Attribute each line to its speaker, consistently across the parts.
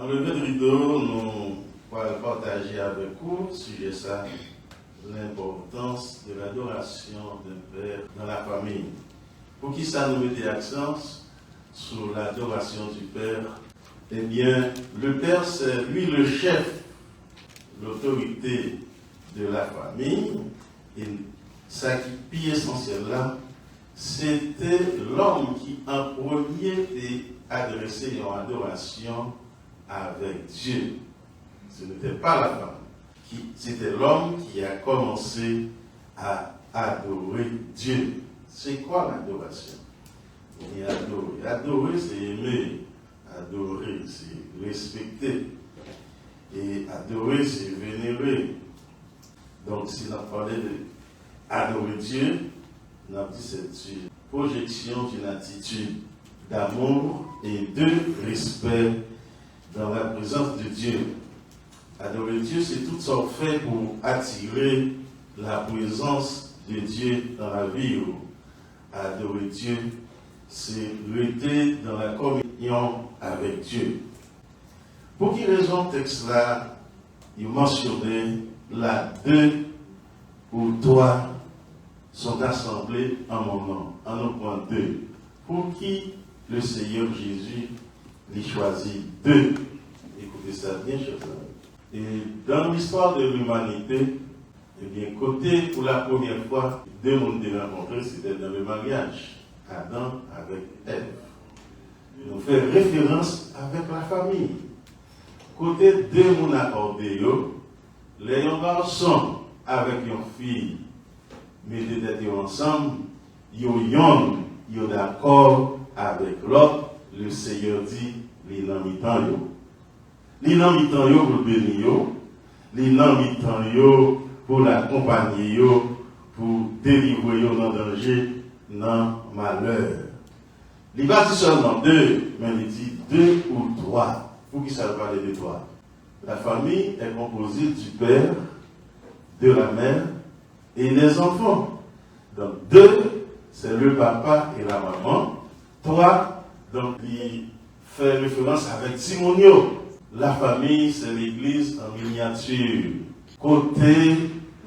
Speaker 1: En levée de rideau, nous allons partager avec vous, sujet ça, l'importance de l'adoration d'un père dans la famille. Pour qui ça nous met l'accent sur l'adoration du père? Eh bien, le père, c'est lui le chef, l'autorité de la famille. Et ça qui est essentiel là, c'était l'homme qui en premier était adressé en adoration avec Dieu. Ce n'était pas la femme. C'était l'homme qui a commencé à adorer Dieu. C'est quoi l'adoration? Et adorer. Adorer, c'est aimer. Adorer, c'est respecter. Et adorer, c'est vénérer. Donc, si on parlait d'adorer Dieu, on a dit c'est une projection d'une attitude d'amour et de respect dans la présence de Dieu. Adorer Dieu, c'est tout ce qu'on fait pour attirer la présence de Dieu dans la vie. Adorer Dieu, c'est rester dans la communion avec Dieu. Pour quelle raison texte-là, il mentionnait là 2 ou 3 sont assemblés en mon nom, en un point 2. Pour qui le Seigneur Jésus les choisit 2. Écoutez ça bien, chers amis. Et dans l'histoire de l'humanité, eh bien, côté pour la première fois, 2 mondes rencontrés, c'était dans le mariage. Adam avec Ève. Nous faisons référence avec la famille. Côté 2 mondes accordés, les garçons avec une fille, mettez tête ensemble, ils sont d'accord avec l'autre. Le Seigneur dit, les noms mitan yo. Les noms mitan yo pour bénir yo. Les noms mitan yo pour l'accompagner yo, pour délivrer yo dans danger, dans malheur. Il va dire seulement 2, mais il dit 2 ou 3. Pour qui ça va parler de 3? La famille est composée du père, de la mère et des enfants. Donc 2, c'est le papa et la maman. 3, donc il fait référence avec Simonio. La famille, c'est l'église en miniature. Côté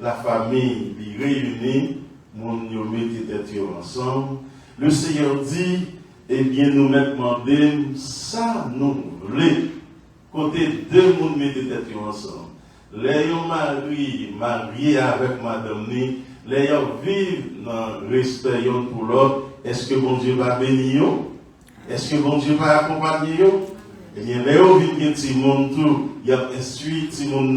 Speaker 1: la famille, il réunit, mon mettez ensemble. Le Seigneur dit, eh bien, nous mettons demandé, ça nous voulons. Côté 2 monde mettez ensemble. Les mariés avec madame ni, les vivent dans le respect pour l'autre. Est-ce que bon Dieu va bénir? Est-ce que bon Dieu va accompagner? Eh bien, les vivent petit monde tout, il y a instruit petit monde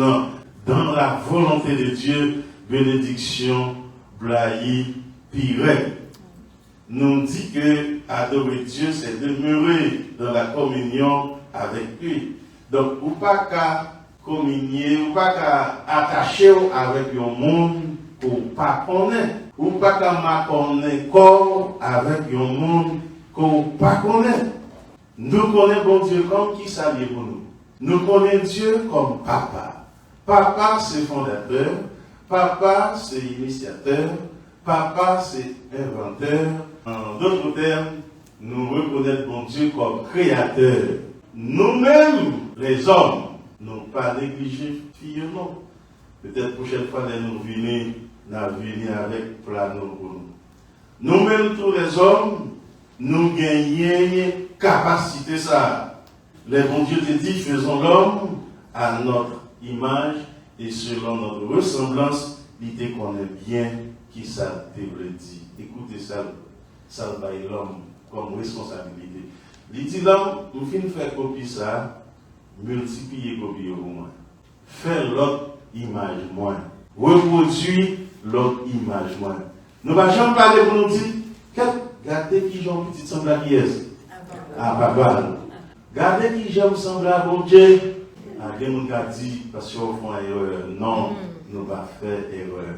Speaker 1: dans la volonté de Dieu, bénédiction, blaye, pire. Nous dit que adorer Dieu, c'est demeurer dans la communion avec lui. Donc, ou pas qu'à communier, ou pas qu'à attacher avec un monde qu'on pas connaît, ou pas qu'à connaître corps avec un monde qu'on pas connaît. Nous connaissons bon Dieu comme qui s'allie pour nous. Nous connaissons Dieu comme papa. Papa, c'est fondateur. Papa, c'est initiateur. Papa, c'est inventeur. En d'autres termes, nous reconnaissons bon Dieu comme créateur. Nous-mêmes, les hommes, n'ont pas négligé fille non. Peut-être prochaine fois, nous venir avec plano pour nous. Nous-mêmes, tous les hommes, nous gagnons capacité ça. Les bons Dieu te dit, faisons l'homme à notre image et selon notre ressemblance, l'idée qu'on est bien qui ça te le dit. Écoutez ça, ça va l'homme comme responsabilité. Il dit l'homme, nous finissons faire copie ça, multiplier copie au moins. Faire l'autre image moins. Reproduire l'autre image moins. Nous ne pouvons jamais parler pour nous dire, regardez qui j'en petit semble à qui est. Ah, papa. Regardez qui j'aime semble à bon Dieu. Ah, des gens qui dit, parce qu'on fait erreur. Non, nous ne pouvons pas faire erreur.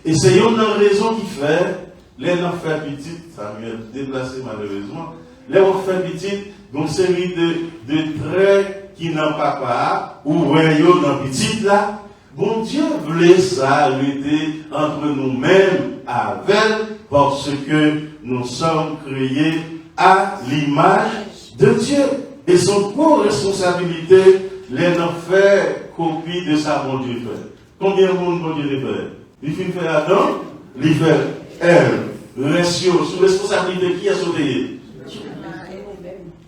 Speaker 1: Et c'est une raison qui fait, les gens fait petit, ça m'a déplacé malheureusement, les gens fait petit, donc c'est une série de traits qui n'ont pas part, ou voyons dans petit là. Bon Dieu voulait ça, lutter entre nous-mêmes avec, parce que nous sommes créés à l'image de Dieu. Et son co-responsabilité, les n'en fait copie de sa bon Dieu fait. Combien de monde bon Dieu fait? Il fait Adam, il fait elle. Ratio, sous responsabilité qui a sauté?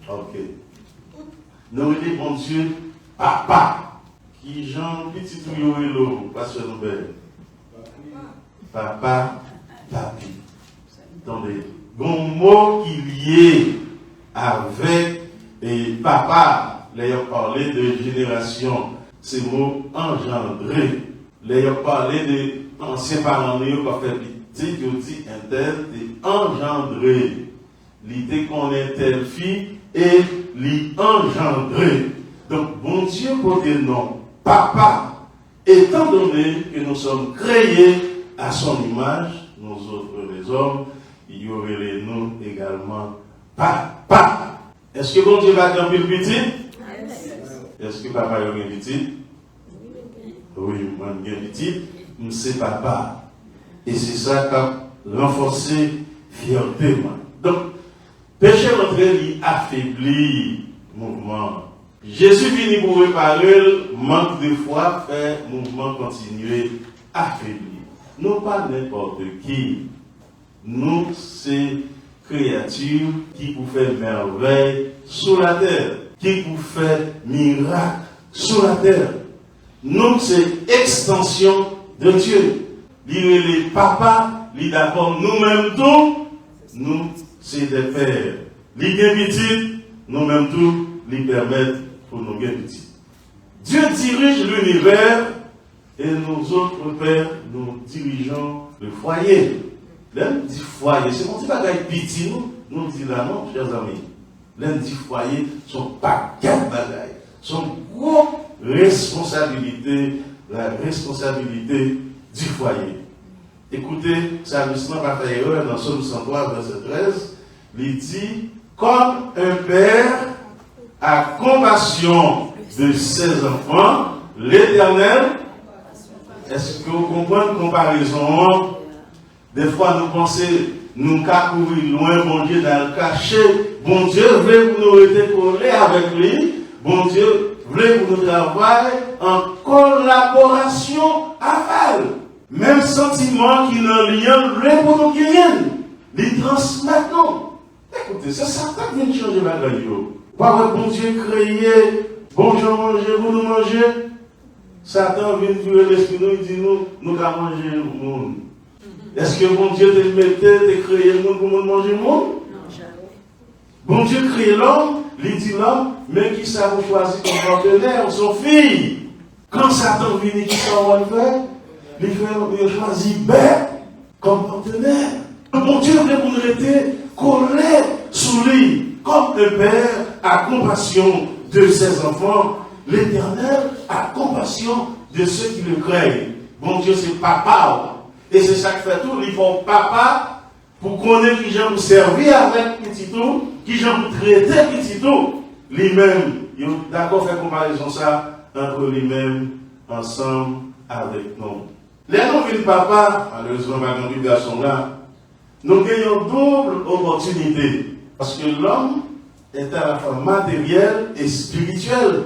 Speaker 1: Ok. Nous dit bon Dieu, papa, qui Jean petit ou l'eau, pasteur Nobel. Papa, papi. Attendez, bon mot qui lié avec et papa, l'ayant parlé de génération, c'est mot engendré. L'ayant parlé de anciens parents, qui ont fait petit, qui ont dit un tel, et engendré. L'idée qu'on est telle fille et l'y engendré. Donc, bon Dieu, pour dire non, papa, étant donné que nous sommes créés à son image, nous autres les hommes, il y aurait les noms également papa. Est-ce que bon Dieu va gagner le petit? Est-ce que papa a un petit? Oui, moi j'ai un petit, c'est papa. Et c'est ça qui a renforcé fierté. Donc, péché rentré, il affaiblit le mouvement. Jésus finit pour réparer, manque de foi, fait mouvement continuer, affaibli. Nous pas n'importe qui. Nous, c'est créatures qui vous fait merveille sur la terre, qui vous fait miracle sur la terre. Nous, c'est extension de Dieu. Lire les papas, lire d'accord nous-mêmes tout, nous, c'est des pères. Lire les petits, nous-mêmes tout, les permettre pour nous gagner petits. Dieu dirige l'univers et nous autres pères, nous dirigeons le foyer. L'un dit foyer, c'est mon petit bagage petit, nous disons là non, chers amis. L'un dit foyer, son paquet de bagages, son gros responsabilité, la responsabilité du foyer. Écoutez, ça ne sera pas fait erreur dans Somme 103, verset 13. Il dit, comme un père a compassion de ses enfants, l'Éternel, est-ce que vous comprenez la comparaison? Des fois, nous pensons, nous courir loin, bon Dieu, dans le cachet. Bon Dieu veut que nous rester collés avec lui. Bon Dieu veut que nous travaillions en collaboration avec elle. Même sentiment qui n'a rien, veut pour nous gagner. Les transmettre nous. Écoutez, c'est ça qui vient changer la vie. Par bon Dieu créé, bon Dieu manger, vous nous manger. Satan vient tuer l'esprit, nous, il dit nous allons manger le monde. Est-ce que bon Dieu te mettait, te créé le monde pour nous manger le monde? Non, jamais. Bon Dieu crée l'homme, il dit l'homme, mais qui ça vous choisit comme partenaire, son fille. Quand Satan vient, qui ça va faire? Il choisit bête comme partenaire. Bon Dieu veut pour nous rester collés sous lui. Comme le Père a compassion de ses enfants, l'Éternel a compassion de ceux qui le craignent. Bon Dieu, c'est papa. Et c'est ça qui fait tout. Il faut papa pour connaître qui j'aime servir avec petit tout, qui j'aime traiter petit tout. Lui-même, il a d'accord fait comparaison ça entre lui-même, ensemble avec nous. Les noms de papa, malheureusement, ma grande garçon là, nous gagnons double opportunité. Parce que l'homme est à la fois matériel et spirituel.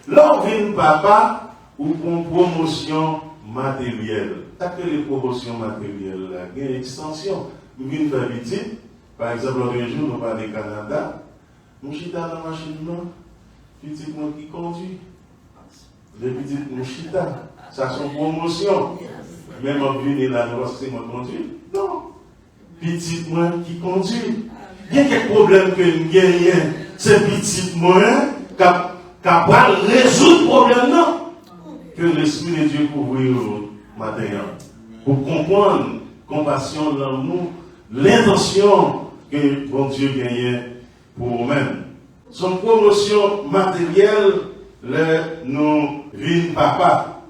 Speaker 1: L'homme vient papa ou pour promotion matérielle. Ça que les promotions matérielles, là, il y a une extension. Nous venons faire petite. Par exemple, l'autre jour, nous parlons du Canada. Nous chita dans la machine, petit monde qui conduit. Les petites nous chita. Ça sont promotions. Même en venir là, nous c'est moi conduit. Non. Petit moi qui conduit. Il y a quelques problèmes que nous gagnons. C'est petit moi qui va résoudre le problème, non? Que l'Esprit de Dieu couvre matin. Pour comprendre compassion, l'amour, l'intention que bon Dieu gagne pour nous-mêmes. Son promotion matérielle, nous vîmes papa.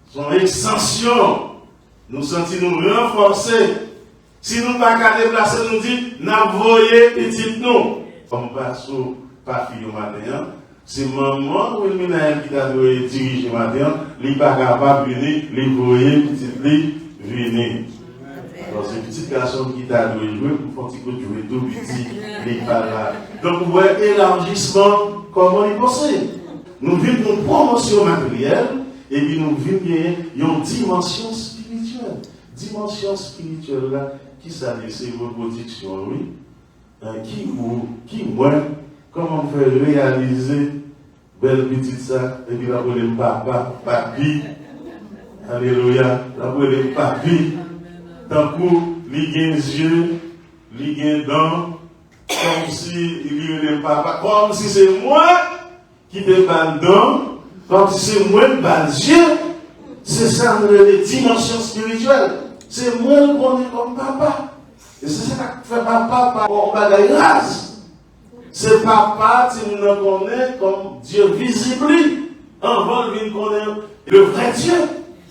Speaker 1: Son extension, nous sentons nous renforcer. Si nous ne pas qu'à déplacer, nous dit, nous voyons petit nous. Comme pas sous pas fille au matin, c'est maman ou le ménage qui t'a dirigé le matin, il n'est pas capable de venir, il voyait petit venir. Alors c'est petit garçon qui t'a joué pour faire un petit coup de jouer tout petit, il n'est pas là. Donc vous voyez élargissement comment il pensait. Nous vivons une promotion matérielle et puis nous vivons une dimension spirituelle. Dimension spirituelle là, qui s'allie, c'est reproduction, oui. Qui moi, comment on fait réaliser belle petite ça, et puis la problème papa, papi, alléluia, la problème papi, d'un coup, il y a des yeux, il y a des dents, comme si il y a des papa, comme si c'est moi qui te parle dents, comme si c'est moi qui parle yeux, c'est ça les dimensions spirituelles, c'est moi qui connais comme papa, et c'est ça qui fait papa, on va la grâce. C'est papa, tu nous le connais comme Dieu visible. Avant de connaître le vrai Dieu,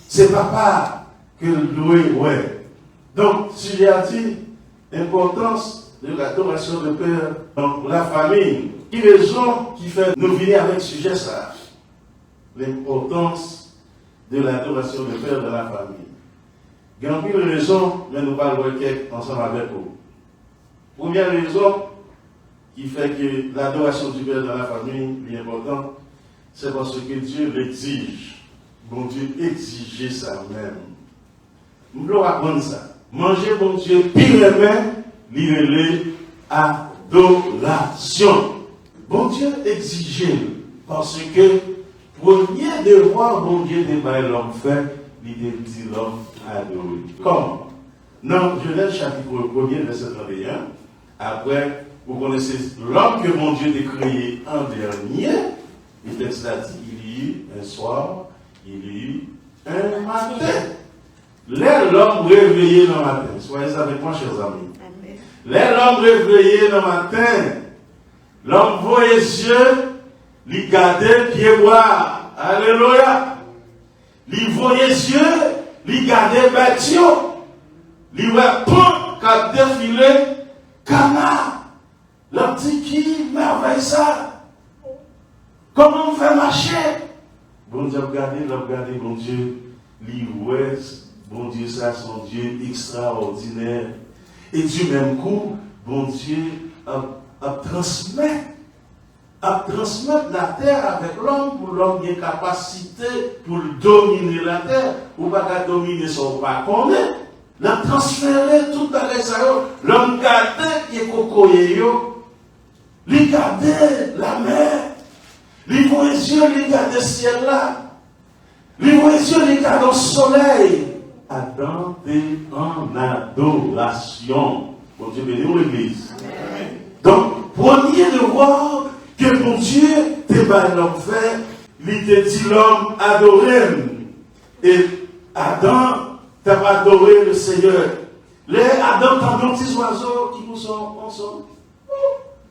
Speaker 1: c'est papa que loué, ouais. Donc, si j'ai dit l'importance de l'adoration de Père dans la famille, qui raison qui fait nous venir avec ce sujet ça, l'importance de l'adoration de Père dans la famille. Il y a une raison, mais nous parlons ensemble avec vous. Première raison, qui fait que l'adoration du Père dans la famille est importante, c'est parce que Dieu l'exige. Bon Dieu exige ça même. Nous devons apprendre ça. Manger bon Dieu, pire main, l'irélé, adoration. Bon Dieu exige parce que premier devoir, bon Dieu débat l'homme fait, il dit l'homme adorer. Comment? Dans Genèse chapitre 1er, verset 31, après, vous connaissez l'homme que mon Dieu a créé en dernier. Le texte a dit, il y eut un soir, il y eut un matin. Là, l'homme réveillé dans le matin. Soyez avec moi, chers amis. Là, l'homme réveillé dans le matin. L'homme voyait les yeux, il gardait pied bois. Alléluia. Il voyait les yeux, il gardait bâtiment. Il voyait pas qu'à défiler, canard. Le petit qui merveille ça. Comment on fait marcher? Bon Dieu, regardez, bon Dieu. L'Ouest, bon Dieu, ça, son Dieu extraordinaire. Et du même coup, bon Dieu a transmettre la terre avec l'homme pour l'homme qui a capacité pour dominer la terre. Ou pas dominer son pas connaître. La transférer tout à l'heure. L'homme gardait qui est cocoyé. Il gardait la mer, il voyait les yeux, il gardait le ciel là, il voyait les yeux, il gardait le soleil. Adam est en adoration. Bon Dieu bénit l'église. Donc, premier devoir que mon Dieu te bat l'homme fait, il te dit l'homme adorer. Et Adam t'a adoré le Seigneur. Les Adam t'as des petits oiseaux qui vous sont ensemble.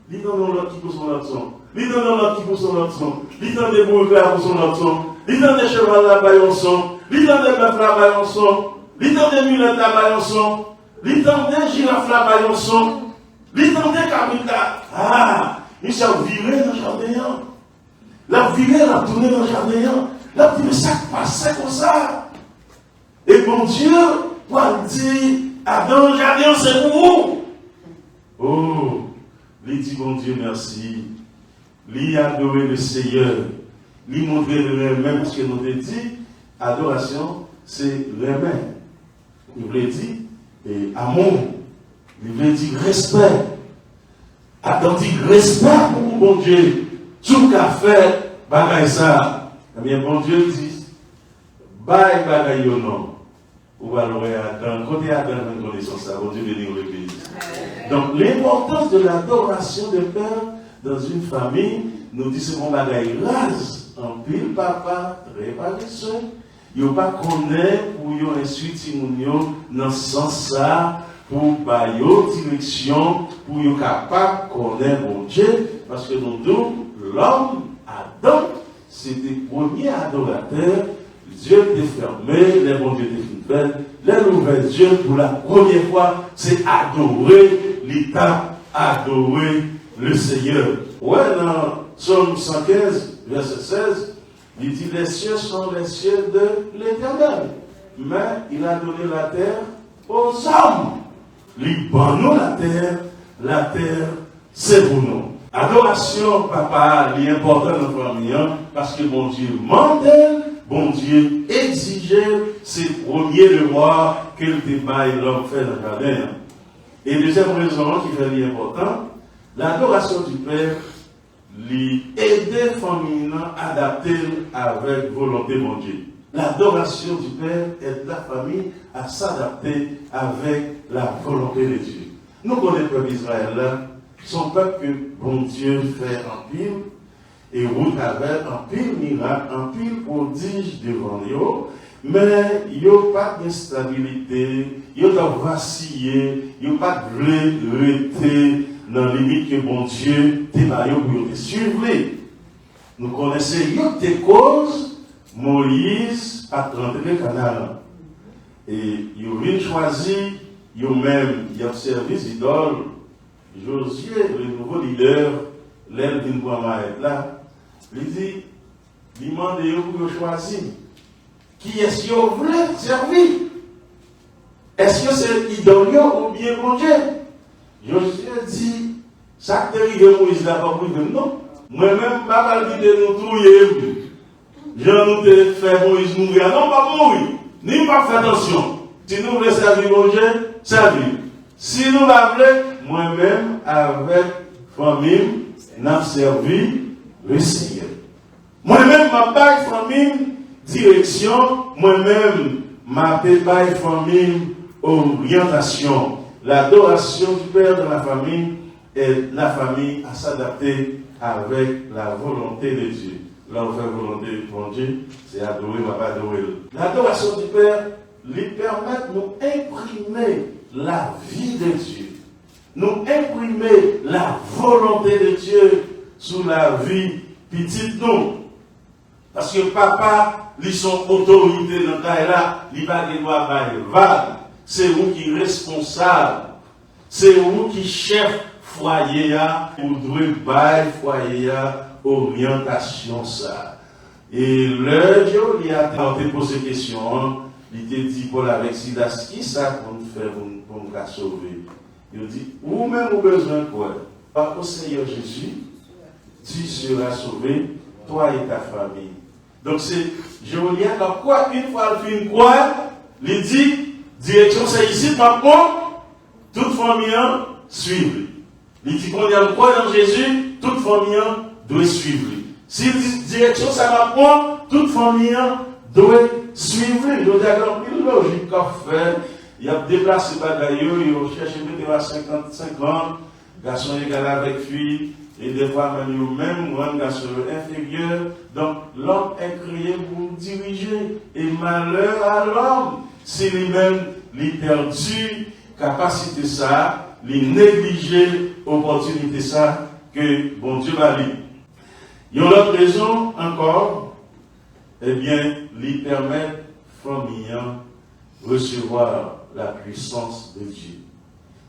Speaker 1: Lui donne l'autre qui pousse son son. Lui donne l'autre qui pousse son son. Lui donne des boules pour son son. Lui donne des chevaux là-bas en son. Lui donne des bœufs là-bas en son. Lui donne des mulettes là-bas en son. Lui donne des girafes là-bas en son. Lui donne des caméras. Ah, il s'est viré dans le jardin. La viré, la tourné dans le jardin. La tourné, ça passait comme ça. Et mon Dieu, pour dire, dans le jardin, c'est pour vous. Oh. Il dit, bon Dieu, merci. Il adorer le Seigneur. Il montrer le même, parce que nous avons dit, adoration, c'est le même. Il voulait dire, amour. Il voulait dire respect. Attendu respect pour bon Dieu. Tout qu'a fait, bagaille ça. Eh bien, bon Dieu dit, bye bagaille au nom. Ou va l'oreille Adam. Côté Adam, on connaît ça. Bon Dieu bénit l'église. Donc, l'importance de l'adoration de Père dans une famille, nous disons qu'on va gagner rase. En pile, papa, très paresseux. Il n'y a pas qu'on est pour y insulter dans ce sens-là, pour bailler direction, pour y capable de connaître mon Dieu. Parce que nous disons, l'homme, Adam, c'était le premier adorateur. Dieu t'a fermé, les bons dieux t'a fait, les nouvelles dieux pour la première fois, c'est adorer l'État, adorer le Seigneur. Ouais, dans Psaume 115, verset 16, il dit les cieux sont les cieux de l'Éternel, mais il a donné la terre aux hommes. Il bonne la terre, c'est pour nous. Adoration, papa, est important dans la famille, parce que bon Dieu mandel, bon Dieu exigeait ses premiers devoirs qu'elle débat l'homme fait dans le jardin. Et deuxième raison qui fait l'important, l'adoration du Père lui aide la famille à adapter avec volonté mon Dieu. L'adoration du Père aide la famille à s'adapter avec la volonté de Dieu. Nous connaissons le peuple d'Israël là, son peuple que bon Dieu fait en pile, et route avec un pile miracle, un pile prodige devant eux, mais il n'y a pas d'instabilité, il n'y a pas vacillé, il n'y a pas de rester dans la limite que bon Dieu t'a pour te suivre. Nous connaissons des causes, Moïse a rentré Canaan. Et il a choisi, il a servi d'idole. Josué, le nouveau leader, l'aile d'une Boamaït là, il dit, il demande pour choisir. Qui est-ce que vous voulez servir? Est-ce que c'est l'idole ou bien mon Dieu? Josué dit, chaque territoire de Moïse n'a pas pris de non. Moi-même, pas mal de nous trouver. Je nous ai fait Moïse mourir. Non, pas mourir. Ni pas faire attention. Si nous voulons servir mon Dieu, servir. Si nous voulons, moi-même, avec famille, n'a servi le Seigneur. Moi-même, ma bague famille, direction, moi-même, ma bague famille, orientation. L'adoration du Père dans la famille aide la famille à s'adapter avec la volonté de Dieu. Là, on fait volonté de mon Dieu, c'est adorer, on va pas adorer. L'adoration du Père lui permet de nous imprimer la vie de Dieu. Nous imprimer la volonté de Dieu sous la vie petite nous. Parce que papa, ils sont autorité dans le là, il va devoir vague. C'est vous qui êtes responsable. C'est vous qui chef foyer ou devez bailler foyer orientation ça. Et le Dieu lui a tenté de poser ces questions. Il te dit Paul avec Silas, qui ça pour nous faire pour nous sauver? Il dit, ou même au besoin quoi? Par au Seigneur Jésus, tu seras sauvé, toi et ta famille. Donc c'est, je vous dis, dans quoi une fois le film quoi? Il dit, direction c'est ici, maintenant, toute famille suivre. Il dit qu'on y a quoi dans Jésus, toute famille doit suivre. Si direction ça m'apprend, toute famille doit suivre. Il y a une logique qu'on fait. Il y a déplacé bagaille, il a cherché à 55 ans, garçon égal avec fille, et des fois même un garçon inférieur. Donc l'homme est créé pour diriger. Et malheur à l'homme, si lui-même il perdu capacité ça, il négliger opportunité ça que bon Dieu va lui. Il y a une autre raison encore, eh bien, lui permettre famille recevoir la puissance de Dieu.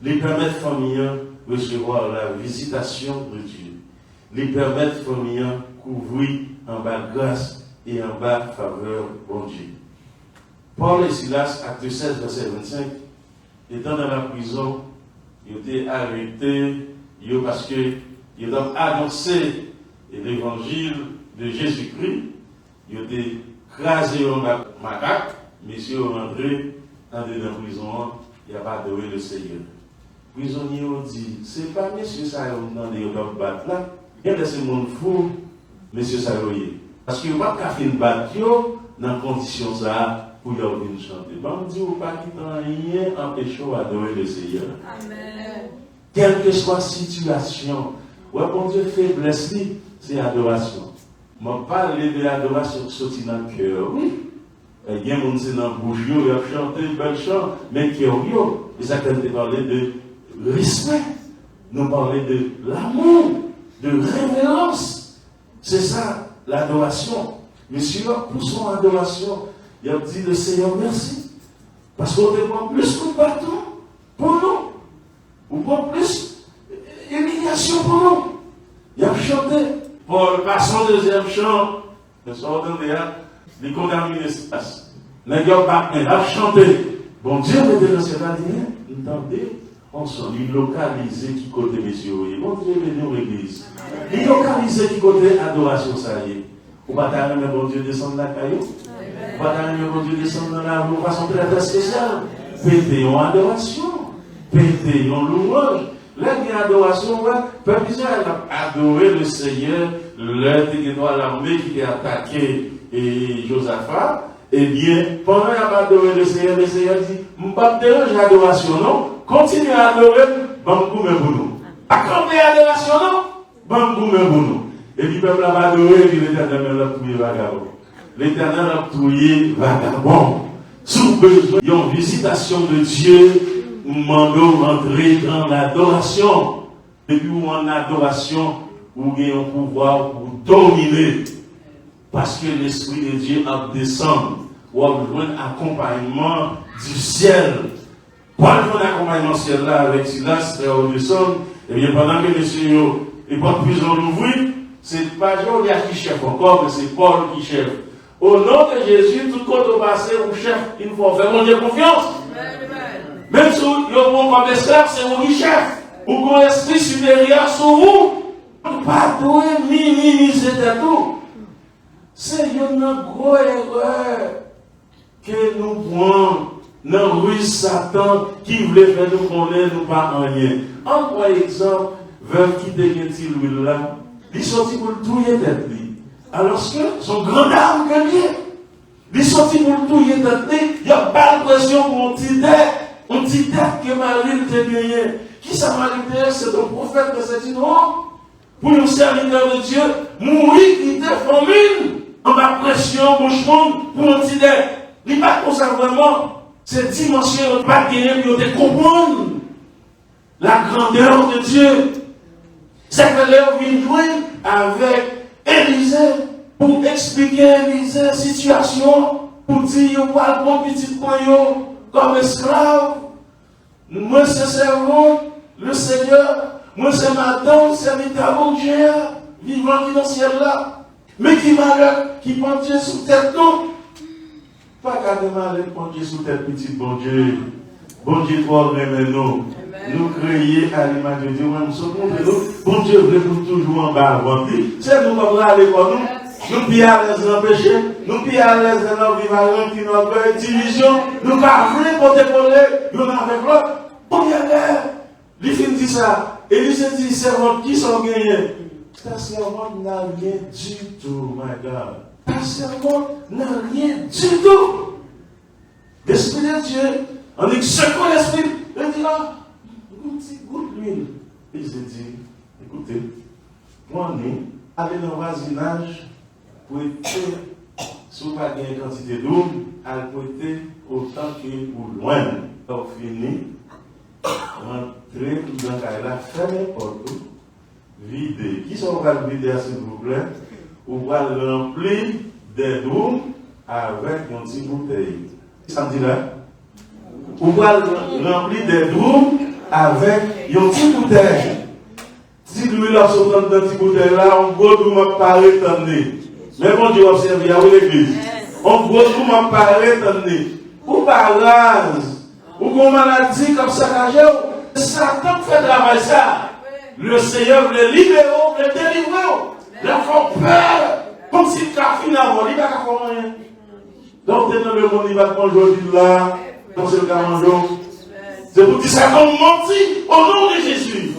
Speaker 1: Lui permettre famille recevoir la visitation de Dieu. Lui permettre famille couvrir en bas de grâce et en bas de faveur bon Dieu. Paul et Silas, acte 16, verset 25, étant dans la prison, ils étaient arrêtés parce qu'ils ont annoncé l'évangile de Jésus-Christ. Ils étaient crasés en macaque, messieurs rentrés dans la prison, il n'y a pas adoré le Seigneur. Les prisonniers ont dit, c'est pas messieurs ça qui ont demandé de battre là, il y a des gens fous, messieurs ça parce qu'il n'y a pas qu'à faire une battre dans condition ça. Pour leur venir chanter. Bon Dieu, pas qu'il n'y ait rien empêchant d'adorer le Seigneur. Amen. Quelle que soit la situation, ouais, bon Dieu, faiblesse, c'est adoration. Je parle de l'adoration qui sortit dans le cœur, oui. Il y a des gens qui dans le bouche, ils ont chanté une belle chant, mais qui ont et ça quand on parler de respect, nous parler de l'amour, de révérence. C'est ça, l'adoration. Monsieur, poussons l'adoration. Il a dit le Seigneur merci. Parce qu'on te prend plus que bâton pour nous. Ou prend plus humiliation pour nous. Il a chanté. Paul passe son deuxième chant. Le soir de il condamne l'espace. Il a chanté. Bon Dieu, me dénonce la lumière. Entendez? on s'en est localisé qui côté messieurs. Bon Dieu, venez à l'église. Il est localisé qui côté adoration, ça y est. Ou pas t'arriver, mais bon Dieu, descendre la caillou. Ou pas t'arriver, mais bon Dieu, descendre dans la rue de façon très très spéciale. Pété en adoration. Pété en louange. Là, il y a adoration, ouais. Peuple Israël a adoré le Seigneur, l'armée qui a attaqué Josaphat. Eh bien, pendant qu'il a adoré le Seigneur dit, je ne vais pas déranger l'adoration, non? Continuez à adorer, bambou mais pour nous. Accompagner l'adoration, non? Bambou mais pour nous. Et puis, le peuple a adoré, et puis l'Éternel a trouvé vagabond. L'Éternel a trouvé vagabond. Sous besoin d'une visitation de Dieu, nous demandons d'entrer dans l'adoration. Et puis, en adoration, vous avez un pouvoir pour dominer. Parce que l'Esprit de Dieu a descendu. Ou a besoin d'accompagnement du ciel. Pour avoir un accompagnement du ciel là avec Silas et Audesson, et bien pendant que monsieur est pas de prison l'ouvrir, c'est pas Jean qui chef encore, mais c'est Paul qui chef. Au nom de Jésus, tout compte au passé, au chef, il faut faire mon Dieu confiance. Même si vous avez comme esclave, c'est vous qui chef. Ou qu'on esprit supérieur sur vous. Pas tout, ni, c'est tout. C'est une grosse erreur que nous prenons dans rue Satan qui voulait faire nous connaître, nous pas en rien. En par exemple, veuve qui dégueule lui là, il sorti pour le touiller tête. Alors que son grand âme que lui, il sorti pour le touiller tête, il n'y a pas l'impression pour un petit tête que Marie t'a gagné. Qui ça Marie c'est un prophète de cette innocence. Pour un serviteur de Dieu, mourir qui était famine, en bas pression, bouche monde, pour un petit tête. Il n'y a pas comme ça vraiment. Cette dimension, pas gagner pour te comprendre la grandeur de Dieu. C'est que l'heure vient jouer avec Élisée pour expliquer à Élisée la situation, pour dire, vous parlez bon petit point comme esclave. Moi, c'est servant, le Seigneur, moi, c'est madame, serviteur mon Dieu, vivant dans le ciel là. Mais qui malheur, qui prend Dieu sous tête, non? Pas qu'à demander prendre Dieu sous tête, petit bon Dieu. Bon Dieu, toi, remet nous. Nous créer à l'image de Dieu, nous sommes bon Dieu veut pour toujours en bas avant. C'est nous qui aller pour nous. Nous sommes à l'aise dans le péché, nous sommes à l'aise dans le vivant, qui notre division, nous pas voulu pour t'épauler, nous avec l'autre. Combien d'heures? Il finit dit ça. Et il se dit, servant qui sont gagnés? Ta servante n'a rien du tout, my God. Ta servante n'a rien du tout. L'Esprit de Dieu, on dit que secoue l'Esprit, il dit là, goûte l'huile. Et il se dit, écoutez, moi, nous, allez dans le voisinage, pour être, si vous n'avez pas une quantité d'eau, elle peut être autant que ou loin. Donc, fini, rentrer dans la ferme porte, vider. Qui sont va le vider, s'il vous plaît? Ou va le remplir des d'eau avec une petite bouteille. Ça me dit là? Ou va le remplir des d'eau avec une petite bouteille. Si l'huile là sur dans une petite bouteille là, on gros tout m'a parlé tandis. Mais bon Dieu observe, il y a où l'église? On gros tout m'a parlé tandis. Ou par l'âge, ou une maladie comme ça, Satan fait travailler ça. Le Seigneur veut libérer, veut délivrer, leur faire peur. Comme si le café n'a pas, il va pas faire rien. Donc, dans le monde, il va te manger aujourd'hui là, dans ce cas c'est pour dire ça comme menti au nom de Jésus.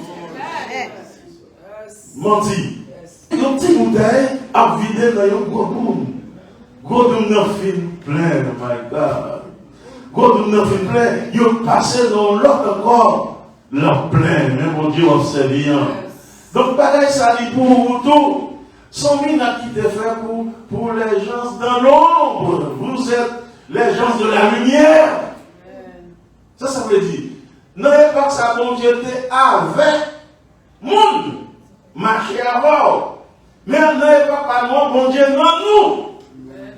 Speaker 1: Menti. Une petite bouteille à vider dans un gros boum. Gros boum n'a fin plein, my God. Gros boum n'a fin plein. Il a passé dans l'autre encore. L'en plein, mais mon Dieu observe bien. Donc, pareil, ça dit pour vous tout. Son mine a quitté fait pour les gens dans l'ombre. Vous êtes les gens de la lumière. Ça veut dire, non pas que ça, bon Dieu était avec monde, marché avant. Mais non pas moi, bon Dieu dans nous.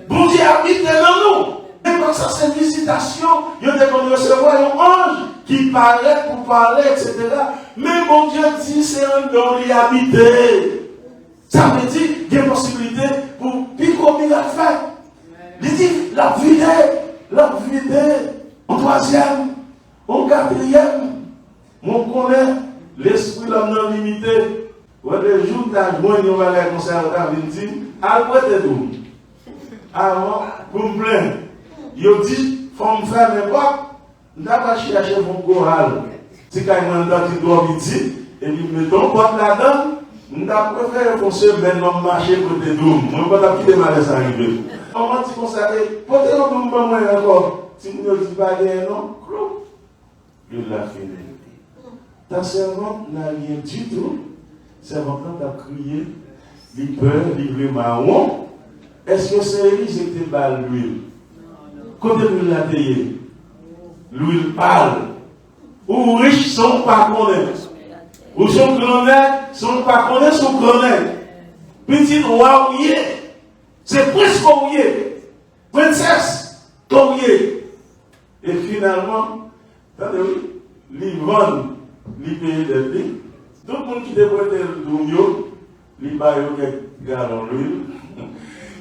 Speaker 1: Bon Dieu habite dans nous. Et comme ça, c'est une visitation, il y a des gens qui recevoir un ange qui parlait pour parler, etc. Mais mon Dieu dit, c'est un don qui habite. Ça veut dire qu'il y a une possibilité pour pico miracle faire. Il dit, la vider, en troisième, en quatrième. On connaît l'esprit de l'homme limité. Ouais, le jour où tu as joint une bagage comme ça, tu as dit, après tes doux. Avant, pour me plaindre, il dit, faut me faire n'importe. Je n'ai pas cherché mon choral. Si quand il m'a dit, tu dois midi, et puis mettons quoi là-dedans, je préfère qu'on se mette dans le marché pour tes doux. Je ne vais pas quitter ma laisse arriver. Comment tu consacres? Peut-être que nous ne encore. Si vous ne dites pas rien, non, il l'a fini. Ta servante n'a rien du tout. Servante a crié, il peur, il marron. Est-ce que c'est lui qui était bas l'huile? Côté l'huile l'a payé. L'huile parle. Ou riches sont pas connus. Ou sont grands sont pas connus, sont grands. Petit roi ou c'est plus qu'on y est. Princesse, qu'on y est. Et finalement, les vendent, les pays de l'île. Tout le monde qui débrouille le doumio, les baillons qui gardent l'huile.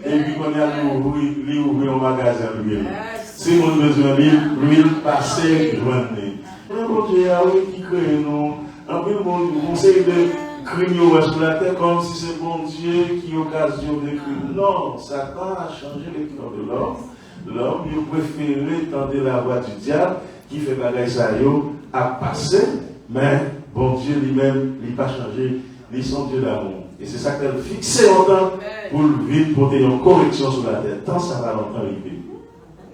Speaker 1: Et puis, on a ouvert un magasin d'huile. Si on a besoin d'huile, passée, joignez. Bon Dieu, qui crée nous. En plus, on conseille de crimes sur la terre comme si c'est bon Dieu qui occasionne des crimes. Non, Satan a changé les cœurs de l'homme. L'homme, il préférait tendre la voie du diable qui fait bagaille ça à passer, mais bon Dieu lui-même, il n'a pas changé, il est son Dieu d'amour. Et c'est ça qu'elle fixé longtemps pour le vide porter une correction sur la terre. Tant ça va longtemps arriver.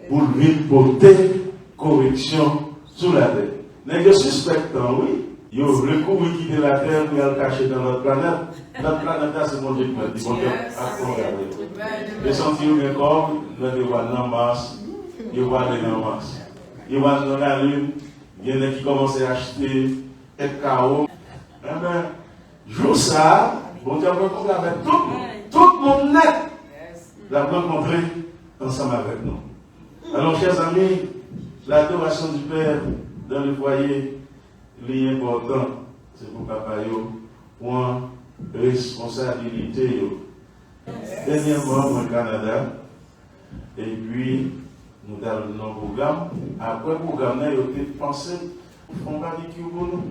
Speaker 1: Pour le vide porter correction sur la terre. Mais je suspecte, oui, il y a le coup qui quitte la terre pour le cacher dans notre planète. Notre planète, c'est mon Dieu qui m'a dit, bon Dieu, à regarder. Les sentiments bien comme, nous les voyons en masse, ils voient les en masse. Ils voient dans la lune, il y en a qui commencent à acheter, être KO. Eh bien, jour ça, bon Dieu, on va avec tout le monde net. La rencontrer ensemble avec nous. Alors, chers amis, l'adoration du Père dans le foyer, l'important, c'est pour Papa Yo, point responsabilité. Dernièrement, au Canada, et puis, nous avons un programme. Après le programme, nous avons pensé pour un barbecue pour nous.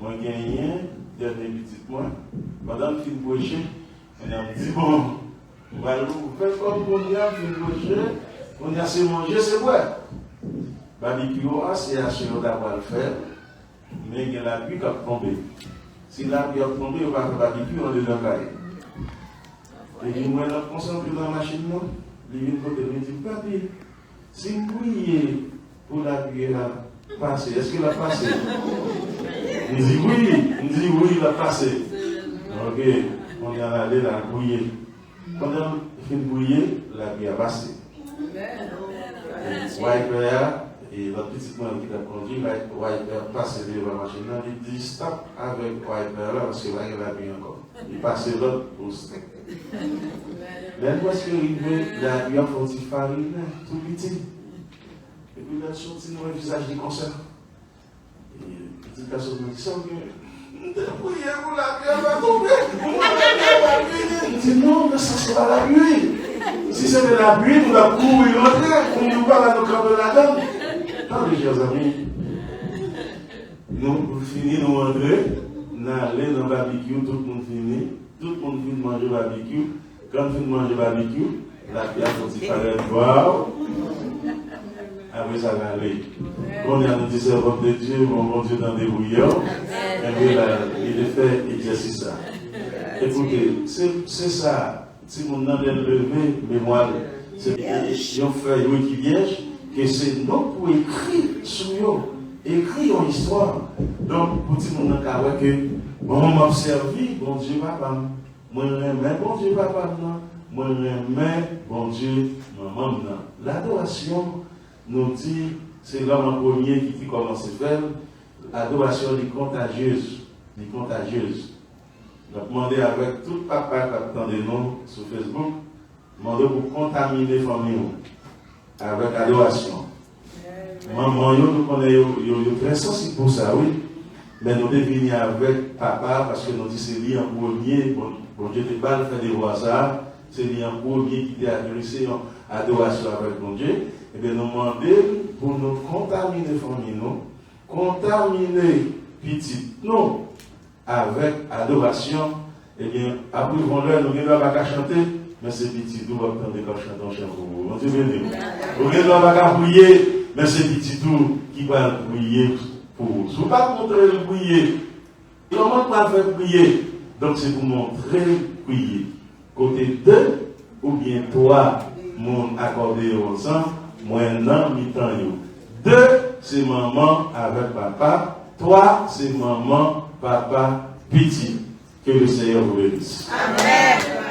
Speaker 1: Moi, j'ai gagné, dernier petit point. Pendant que je suis on a dit bon, on va faire comme on a fait on a assez mangé, c'est vrai. Barbecue, c'est assuré d'avoir le faire, mais il y a la pluie qui a tombé. Si la pluie a tombé, on va faire barbecue, on est dans le carré. Et puis, moi, je me concentre dans la machine, les vignes côté me dit, papi, si vous priez pour la pluie passer, est-ce qu'elle a passé? Il dit oui, il a passé. Ok, on est allé la bouiller. Pendant qu'on fait bouiller, la pluie a passé. Wiper, et notre petit point qui a conduit, Wiper passe devant la machine, il dit stop avec Wiper là, parce qu'il va y avoir la pluie encore. Il passe l'autre pour stop. Là, parce qu'il arrive, la pluie a fait une farine, tout petit. Et puis là, sorti dans le visage du concert. Et la petite personne me dit ça, priez pour la pluie, va tomber. Il dit non, mais ça sera la pluie. Si c'est de la pluie, nous allons courir rentrer, on nous parle à nos camps de la dame. Non, mes chers amis, nous finissons, nous rentrer, nous allons dans le barbecue, tout le monde finit, tout le monde finit de manger barbecue. Quand on finit de manger barbecue, la pluie a fait paraître, waouh. Après ça va aller. Quand on a nous dit servant de Dieu, mon Dieu dans des bouillons, et puis là, il fait exercice ça. Écoutez, c'est ça. Si mon nom est levé, mémoire, c'est une feuille qui vierge, que c'est non pour écrire sur eux, écrire une histoire. Donc, pour dire mon nom, que bon, m'a servi, bon Dieu, papa, moi, remets, bon Dieu, papa, moi, remets, bon Dieu, maman. L'adoration nous dit, c'est l'homme en premier qui commence à faire, l'adoration est contagieuse, Donc, demandez avec tout papa qui attend de nous sur Facebook, demandez pour contaminer la famille avec adoration. Maman, nous connaissons, très sensible pour ça, oui. Mais nous devons venir avec papa parce que nous disons c'est lui en premier. Bon Dieu te parle, fait des voix ça. C'est lui en premier qui t'a adressé en adoration avec mon Dieu. Et bien nous demandons pour nous contaminer la famille, nous contaminer petit nous avec adoration. Eh bien, après vendredi, nous ne pas chanter, mais c'est petit tout va entendre quand chantons chant pour vous. On dit béni. Nous ne pas prier, mais c'est petit tout qui va prier pour vous. Si vous ne pas montrer le prier, comment on va faire prier? Donc c'est pour montrer prier. Côté 2 ou bien 3, mon accordé ensemble, moi non, mi-temps. 2, c'est maman avec papa. 3, c'est maman, papa, petit. Que le Seigneur vous bénisse.
Speaker 2: Amen.